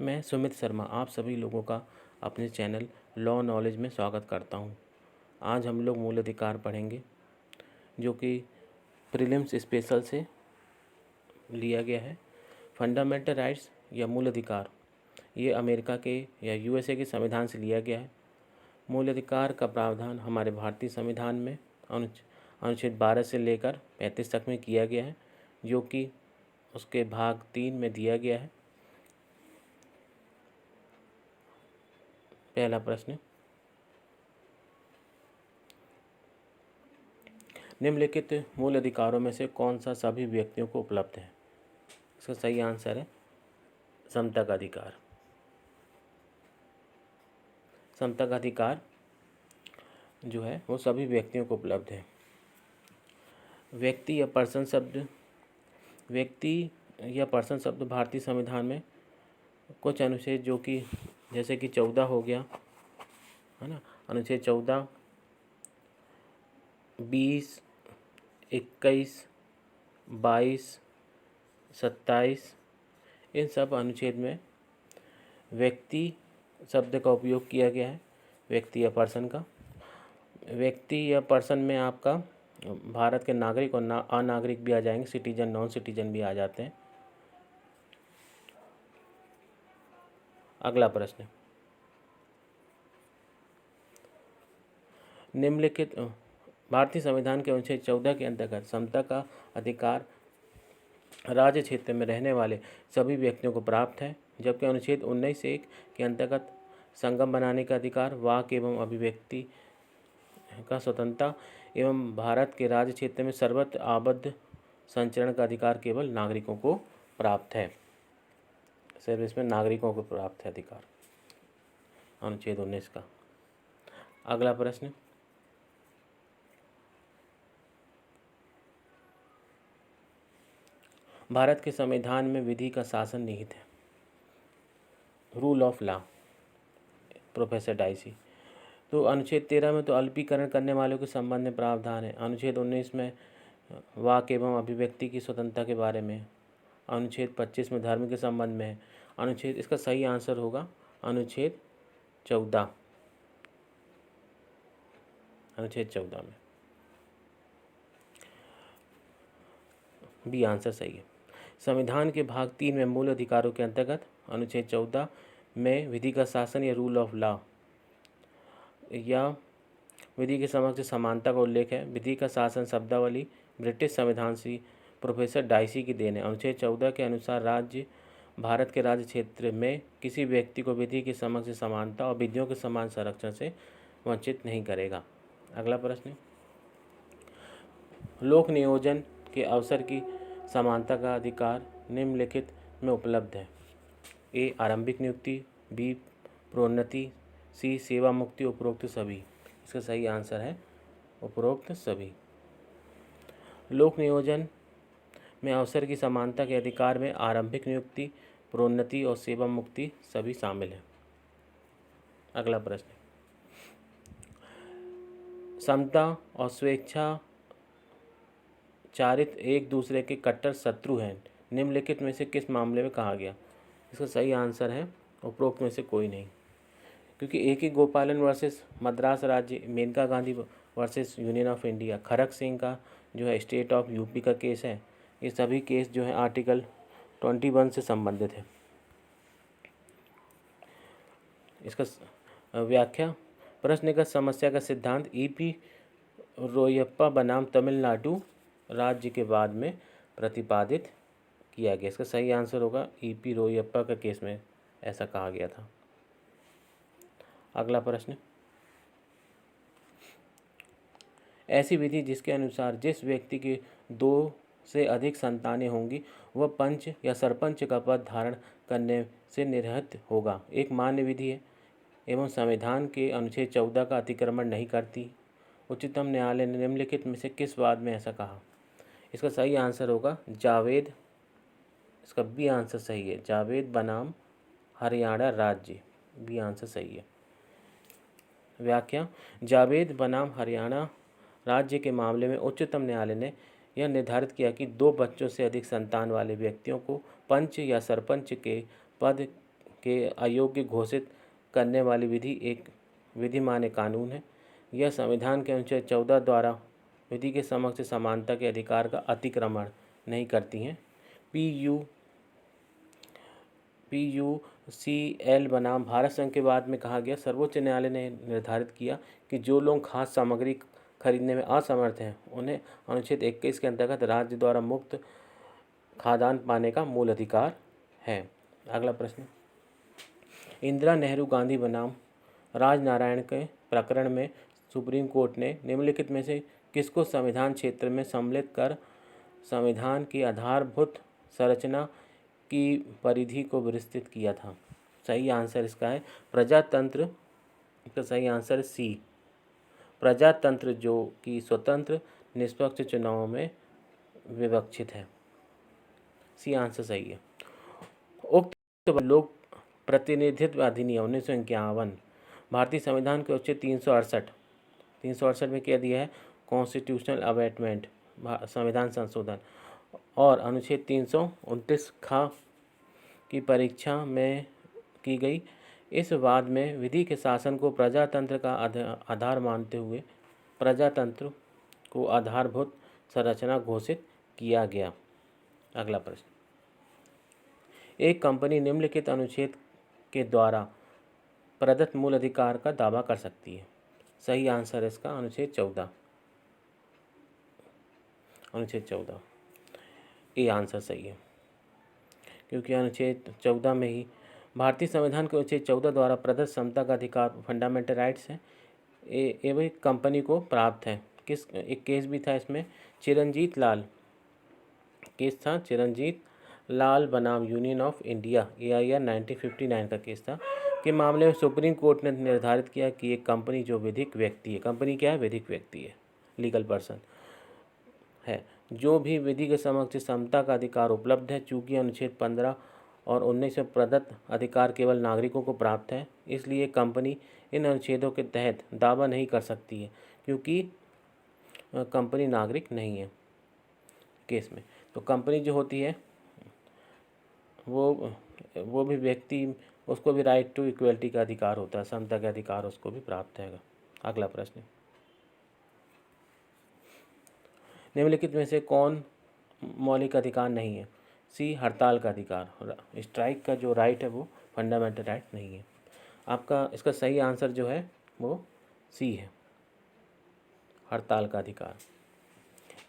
मैं सुमित शर्मा आप सभी लोगों का अपने चैनल लॉ नॉलेज में स्वागत करता हूं। आज हम लोग मूल अधिकार पढ़ेंगे जो कि प्रीलिम्स स्पेशल से लिया गया है। फंडामेंटल राइट्स या मूल अधिकार ये अमेरिका के या यूएसए के संविधान से लिया गया है। मूल अधिकार का प्रावधान हमारे भारतीय संविधान में अनुच्छेद 12 से लेकर 35 तक में किया गया है, जो कि उसके भाग 3 में दिया गया है। पहला प्रश्न, निम्नलिखित मूल अधिकारों में से कौन सा सभी व्यक्तियों को उपलब्ध है? इसका सही आंसर है समता का अधिकार। समता का अधिकार जो है वो सभी व्यक्तियों को उपलब्ध है। व्यक्ति या पर्सन शब्द भारतीय संविधान में कुछ अनुच्छेद जो कि जैसे कि 14 हो गया है ना, अनुच्छेद 14, 20, 21, 22, 27 इन सब अनुच्छेद में व्यक्ति शब्द का उपयोग किया गया है। व्यक्ति या पर्सन का, व्यक्ति या पर्सन में आपका भारत के नागरिक और अनागरिक भी आ जाएंगे, सिटीजन नॉन सिटीजन भी आ जाते हैं। अगला प्रश्न, निम्नलिखित भारतीय संविधान के अनुच्छेद 14 के अंतर्गत समता का अधिकार राज्य क्षेत्र में रहने वाले सभी व्यक्तियों को प्राप्त है, जबकि अनुच्छेद 19(1) के अंतर्गत संगम बनाने का अधिकार, वाक एवं अभिव्यक्ति का स्वतंत्रता एवं भारत के राज्य क्षेत्र में सर्वत्र आबद्ध संचरण का अधिकार केवल नागरिकों को प्राप्त है। सिर्फ इसमें नागरिकों को प्राप्त है अधिकार अनुच्छेद 19 का। अगला प्रश्न, भारत के संविधान में विधि का शासन निहित है। Rule of law, professor dicey. तो अनुच्छेद 13 में तो अल्पीकरण करने वालों के संबंध में प्रावधान है। अनुच्छेद 19 में वाक एवं अभिव्यक्ति की स्वतंत्रता के बारे में। अनुच्छेद 25 में धर्म के संबंध में है। अनुच्छेद, इसका सही आंसर होगा अनुच्छेद 14। अनुच्छेद 14 में बी आंसर सही है। संविधान के भाग 3 में मूल अधिकारों के अंतर्गत अनुच्छेद 14 में विधि का शासन या रूल ऑफ लॉ या विधि के समक्ष समानता का उल्लेख है। विधि का शासन शब्दावली ब्रिटिश संविधान से प्रोफेसर डाइसी की देन है। अनुच्छेद 14 के अनुसार भारत के राज्य क्षेत्र में किसी व्यक्ति को विधि के समक्ष समानता और विधियों के समान संरक्षण से वंचित नहीं करेगा। अगला प्रश्न, लोक नियोजन के अवसर की समानता का अधिकार निम्नलिखित में उपलब्ध है। ए आरंभिक नियुक्ति, बी प्रोन्नति, सी सेवा मुक्ति, उपरोक्त सभी। इसका सही आंसर है उपरोक्त सभी। लोक नियोजन में अवसर की समानता के अधिकार में आरंभिक नियुक्ति, प्रोन्नति और सेवा मुक्ति सभी शामिल है। अगला प्रश्न, समता और स्वेच्छा चारित एक दूसरे के कट्टर शत्रु हैं, निम्नलिखित में से किस मामले में कहा गया? इसका सही आंसर है उपरोक्त में से कोई नहीं, क्योंकि ए के गोपालन वर्सेस मद्रास राज्य, Maneka Gandhi versus union of India, Kharak Singh का जो है स्टेट ऑफ यूपी का केस है, ये सभी केस जो है आर्टिकल 21 से संबंधित है। इसका व्याख्या, प्रश्नगत समस्या का सिद्धांत ईपी रोयप्पा बनाम तमिलनाडु राज्य के बाद में प्रतिपादित किया गया। इसका सही आंसर होगा ईपी रोयप्पा का केस में ऐसा कहा गया था। अगला प्रश्न, ऐसी विधि जिसके अनुसार जिस व्यक्ति की 2 से अधिक संतानें होंगी वह पंच या सरपंच का पद धारण करने से निरस्त होगा, एक मान्य विधि है एवं संविधान के अनुच्छेद 14 का अतिक्रमण नहीं करती। उच्चतम न्यायालय ने निम्नलिखित में से किस वाद में ऐसा कहा? इसका सही आंसर होगा जावेद। इसका बी आंसर सही है, जावेद बनाम हरियाणा राज्य, बी आंसर सही है। व्याख्या, जावेद बनाम हरियाणा राज्य के मामले में उच्चतम न्यायालय ने यह निर्धारित किया कि 2 बच्चों से अधिक संतान वाले व्यक्तियों को पंच या सरपंच के पद के अयोग्य घोषित करने वाली विधि एक विधिमान्य कानून है। यह संविधान के अनुच्छेद 14 द्वारा विधि के समक्ष समानता के अधिकार का अतिक्रमण नहीं करती हैं। PUCL बनाम भारत संघ के बाद में कहा गया, सर्वोच्च न्यायालय ने निर्धारित किया कि जो लोग खाद्य सामग्री खरीदने में असमर्थ हैं उन्हें अनुच्छेद 21 के अंतर्गत राज्य द्वारा मुक्त खाद्यान्न पाने का मूल अधिकार है। अगला प्रश्न, इंदिरा नेहरू गांधी बनाम राजनारायण के प्रकरण में सुप्रीम कोर्ट ने निम्नलिखित में से किसको संविधान क्षेत्र में सम्मिलित कर संविधान की आधारभूत संरचना की परिधि को विस्तृत किया था? सही आंसर इसका है प्रजातंत्र। इसका सही आंसर सी, प्रजातंत्र, जो कि स्वतंत्र निष्पक्ष चुनावों में विवक्षित है। सी आंसर सही है। उक्त लोक प्रतिनिधित्व अधिनियम 1951 भारतीय संविधान के अनुच्छेद 368 में क्या दिया है? कॉन्स्टिट्यूशनल अमेंडमेंट, संविधान संशोधन, और अनुच्छेद 329 खा की परीक्षा में की गई इस वाद में विधि के शासन को प्रजातंत्र का आधार मानते हुए प्रजातंत्र को आधारभूत संरचना घोषित किया गया। अगला प्रश्न, एक कंपनी निम्नलिखित अनुच्छेद के द्वारा प्रदत्त मूल अधिकार का दावा कर सकती है। सही आंसर है इसका अनुच्छेद 14। ये आंसर सही है, क्योंकि अनुच्छेद 14 में ही भारतीय संविधान के अनुच्छेद 14 द्वारा प्रदत्त समता का अधिकार फंडामेंटल राइट्स है, ये भी कंपनी को प्राप्त है। एक केस भी था इसमें, चिरंजीत लाल बनाम यूनियन ऑफ इंडिया, AIR 1959 का केस था, के मामले में सुप्रीम कोर्ट ने निर्धारित किया कि एक कंपनी जो विधिक व्यक्ति है, कंपनी क्या है? विधिक व्यक्ति है, लीगल पर्सन है, जो भी विधि के समक्ष समता का अधिकार उपलब्ध है। चूँकि अनुच्छेद 15 और 19 में प्रदत्त अधिकार केवल नागरिकों को प्राप्त है, इसलिए कंपनी इन अनुच्छेदों के तहत दावा नहीं कर सकती है, क्योंकि कंपनी नागरिक नहीं है केस में। तो कंपनी जो होती है वो भी व्यक्ति, उसको भी राइट टू इक्वलिटी का अधिकार होता है, समता का अधिकार उसको भी प्राप्त है। अगला प्रश्न, निम्नलिखित में से कौन मौलिक अधिकार नहीं है? सी, हड़ताल का अधिकार। स्ट्राइक का जो राइट है वो फंडामेंटल राइट नहीं है। आपका इसका सही आंसर जो है वो सी है, हड़ताल का अधिकार।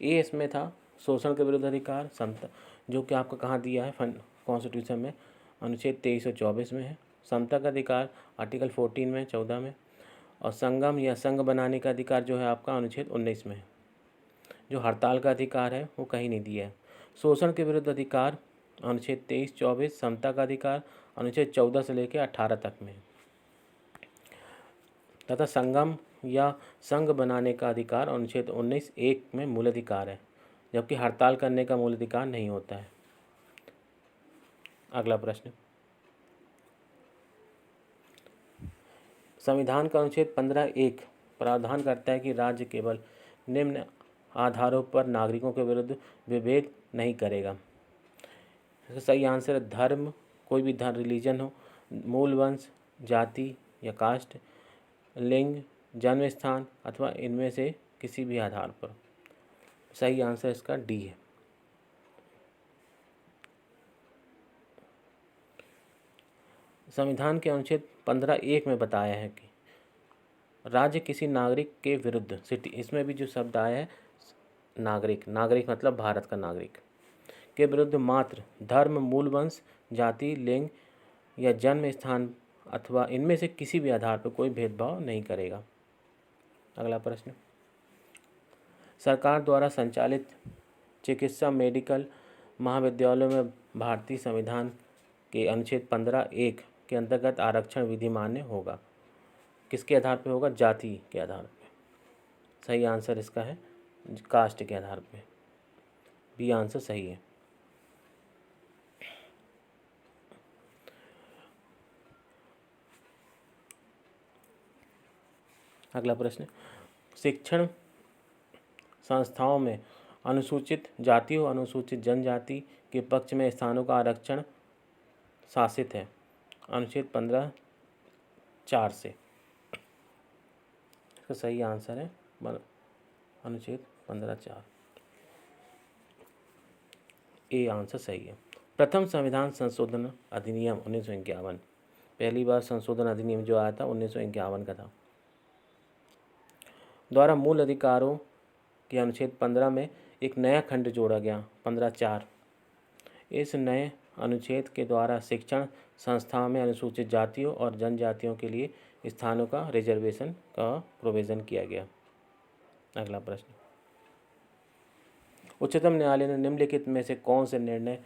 ए इसमें था शोषण के विरुद्ध अधिकार, समता, जो कि आपका कहाँ दिया है? कॉन्स्टिट्यूशन में अनुच्छेद 23 और 24 में है। समता का अधिकार आर्टिकल 14 में, 14 में, और संगम या संघ बनाने का अधिकार जो है आपका अनुच्छेद 19 में है। जो हड़ताल का अधिकार है वो कहीं नहीं दिया है। शोषण के विरुद्ध अधिकार अनुच्छेद 23, 24, समता का अधिकार अनुच्छेद 14 से लेकर 18 तक में, तथा संगम या संघ बनाने का अधिकार अनुच्छेद 19(1) में मूल अधिकार है, जबकि हड़ताल करने का मूल अधिकार नहीं होता है। अगला प्रश्न, संविधान का अनुच्छेद 15(1) प्रावधान करता है कि राज्य केवल निम्न आधारों पर नागरिकों के विरुद्ध विभेद नहीं करेगा। सही आंसर है धर्म, कोई भी धर्म, रिलीजन हो, मूल वंश, जाति या कास्ट, लिंग, जन्म स्थान अथवा इनमें से किसी भी आधार पर। सही आंसर इसका डी है। संविधान के अनुच्छेद 15(1) में बताया है कि राज्य किसी नागरिक के विरुद्ध, सिटी, इसमें भी जो शब्द आया है नागरिक, नागरिक मतलब भारत का नागरिक, के विरुद्ध मात्र धर्म, मूल वंश, जाति, लिंग या जन्म स्थान अथवा इनमें से किसी भी आधार पर कोई भेदभाव नहीं करेगा। अगला प्रश्न, सरकार द्वारा संचालित चिकित्सा मेडिकल महाविद्यालयों में भारतीय संविधान के अनुच्छेद 15(1) के अंतर्गत आरक्षण विधिमान्य होगा। किसके आधार पर होगा? जाति के आधार पर। सही आंसर इसका है कास्ट के आधार पे। बी आंसर सही है। अगला प्रश्न, शिक्षण संस्थाओं में अनुसूचित जाति और अनुसूचित जनजाति के पक्ष में स्थानों का आरक्षण शासित है। अनुच्छेद 15(4) से। इसका सही आंसर है अनुच्छेद 15(4). ए आंसर सही है। प्रथम संविधान संशोधन अधिनियम 1951, पहली बार संशोधन अधिनियम जो आया था 1951 का था, द्वारा मूल अधिकारों के अनुच्छेद 15 में एक नया खंड जोड़ा गया 15(4). इस नए अनुच्छेद के द्वारा शिक्षण संस्थाओं में अनुसूचित जातियों और जनजातियों के लिए स्थानों का रिजर्वेशन का प्रोविज़न किया गया। अगला प्रश्न, उच्चतम न्यायालय ने निम्नलिखित में से कौन से निर्णय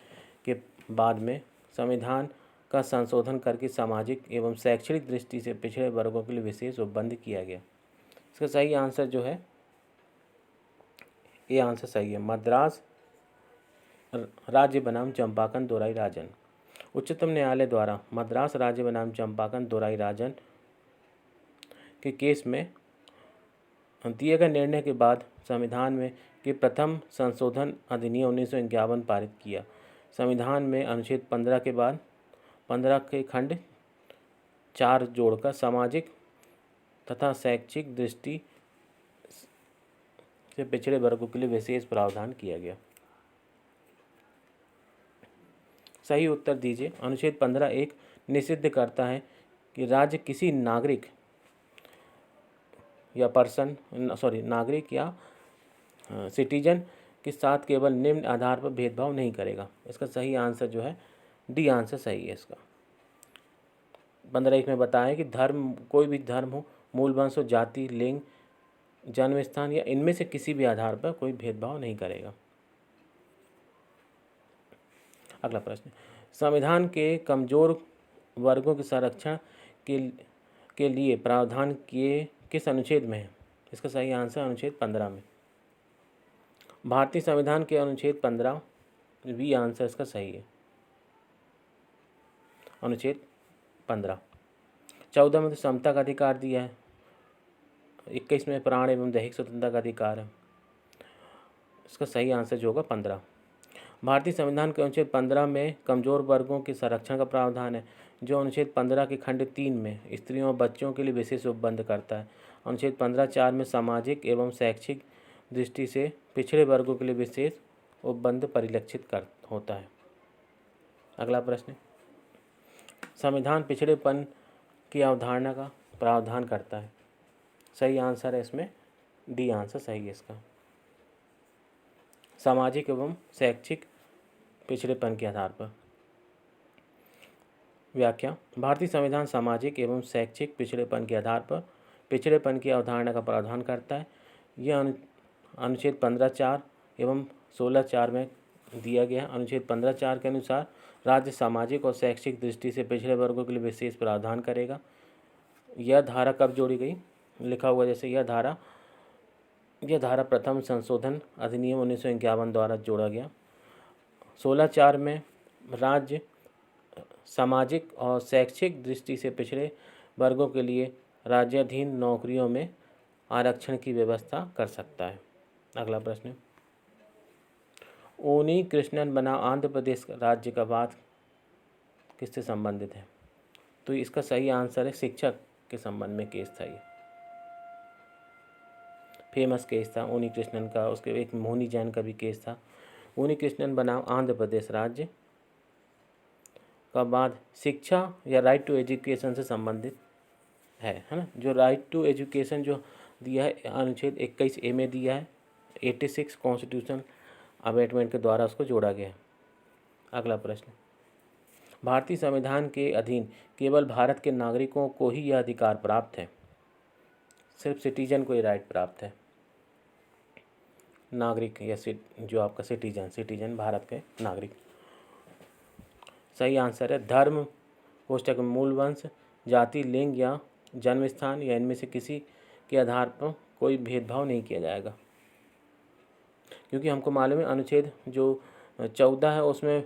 के बाद में संविधान का संशोधन करके सामाजिक एवं शैक्षणिक दृष्टि से पिछड़े वर्गों के लिए विशेष उपबंध किया गया? इसका सही आंसर जो है ये आंसर सही है, मद्रास राज्य बनाम चंपाकन दोराई राजन। उच्चतम न्यायालय द्वारा मद्रास राज्य बनाम चंपाकन दोराई राजन के केस में दिए गए निर्णय के बाद संविधान में के प्रथम संशोधन अधिनियम 1951 पारित किया। संविधान में अनुच्छेद 15 के बाद 15 के खंड 4 जोड़कर सामाजिक तथा शैक्षिक दृष्टि से पिछड़े वर्गों के लिए विशेष प्रावधान किया गया। सही उत्तर दीजिए। अनुच्छेद 15(1) निषिद्ध करता है कि राज्य किसी नागरिक या सिटीजन के साथ केवल निम्न आधार पर भेदभाव नहीं करेगा। इसका सही आंसर जो है डी आंसर सही है इसका। 15(1) में बताया कि धर्म, कोई भी धर्म हो, मूल वंश हो, जाति, लिंग, जन्म स्थान या इनमें से किसी भी आधार पर कोई भेदभाव नहीं करेगा। अगला प्रश्न, संविधान के कमजोर वर्गों के संरक्षण के लिए प्रावधान किए किस अनुच्छेद में है? इसका सही आंसर अनुच्छेद 15 में। भारतीय संविधान के अनुच्छेद 15 बी आंसर इसका सही है। अनुच्छेद 15। 14 में तो समता का अधिकार दिया है। 21 में प्राण एवं दैहिक स्वतंत्रता का अधिकार है। इसका सही आंसर जो होगा 15। भारतीय संविधान के अनुच्छेद 15 में कमजोर वर्गों के संरक्षण का प्रावधान है, जो अनुच्छेद 15 के खंड 3 में स्त्रियों और बच्चों के लिए विशेष उपबंध करता है। अनुच्छेद 15(4) में सामाजिक एवं शैक्षिक दृष्टि से पिछड़े वर्गों के लिए विशेष उपबंध परिलक्षित होता है। अगला प्रश्न, संविधान पिछड़ेपन की अवधारणा का प्रावधान करता है। सही आंसर है इसमें डी आंसर सही है इसका, सामाजिक एवं शैक्षिक पिछड़ेपन के आधार पर। व्याख्या, भारतीय संविधान सामाजिक एवं शैक्षिक पिछड़ेपन के आधार पर पिछड़ेपन की अवधारणा का प्रावधान करता है। यह अनुच्छेद 15(4) एवं 16(4) में दिया गया। अनुच्छेद 15(4) के अनुसार राज्य सामाजिक और शैक्षिक दृष्टि से पिछड़े वर्गों के लिए विशेष प्रावधान करेगा। यह धारा कब जोड़ी गई? लिखा हुआ जैसे यह धारा प्रथम संशोधन अधिनियम 1951 द्वारा जोड़ा गया। 16(4) में राज्य सामाजिक और शैक्षिक दृष्टि से पिछड़े वर्गों के लिए राज्याधीन नौकरियों में आरक्षण की व्यवस्था कर सकता है। अगला प्रश्न, उनी कृष्णन बनाम आंध्र प्रदेश राज्य का वाद किससे संबंधित है? तो इसका सही आंसर है शिक्षक के संबंध में केस था। ये फेमस केस था उनी कृष्णन का। उसके एक मोहनी जैन का भी केस था। उनी कृष्णन बनाम आंध्र प्रदेश राज्य का वाद शिक्षा या राइट टू एजुकेशन से संबंधित है ना। जो राइट टू एजुकेशन जो दिया है अनुच्छेद 21(a) में दिया है, 86 कॉन्स्टिट्यूशन अमेंडमेंट के द्वारा उसको जोड़ा गया है। अगला प्रश्न, भारतीय संविधान के अधीन केवल भारत के नागरिकों को ही यह अधिकार प्राप्त है, सिर्फ सिटीजन को ये राइट प्राप्त है। नागरिक या जो आपका सिटीजन भारत के नागरिक। सही आंसर है धर्म, कोष्ठक मूल वंश, जाति, लिंग या जन्म स्थान या इनमें से किसी के आधार पर कोई भेदभाव नहीं किया जाएगा। क्योंकि हमको मालूम है अनुच्छेद जो 14 है उसमें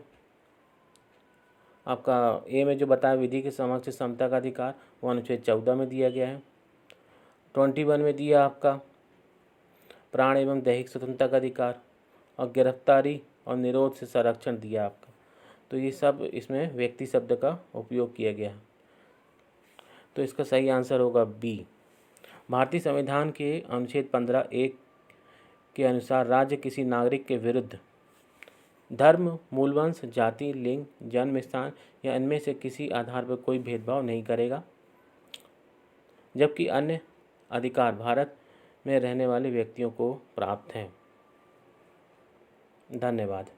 आपका ए में जो बताया विधि के समक्ष समता का अधिकार, वो अनुच्छेद 14 में दिया गया है। 21 में दिया आपका प्राण एवं दैहिक स्वतंत्रता का अधिकार और गिरफ्तारी और निरोध से संरक्षण दिया आपका। तो ये सब इसमें व्यक्ति शब्द का उपयोग किया गया है। तो इसका सही आंसर होगा बी। भारतीय संविधान के अनुच्छेद 15(1) के अनुसार राज्य किसी नागरिक के विरुद्ध धर्म, मूलवंश, जाति, लिंग, जन्म स्थान या इनमें से किसी आधार पर कोई भेदभाव नहीं करेगा, जबकि अन्य अधिकार भारत में रहने वाले व्यक्तियों को प्राप्त हैं। धन्यवाद।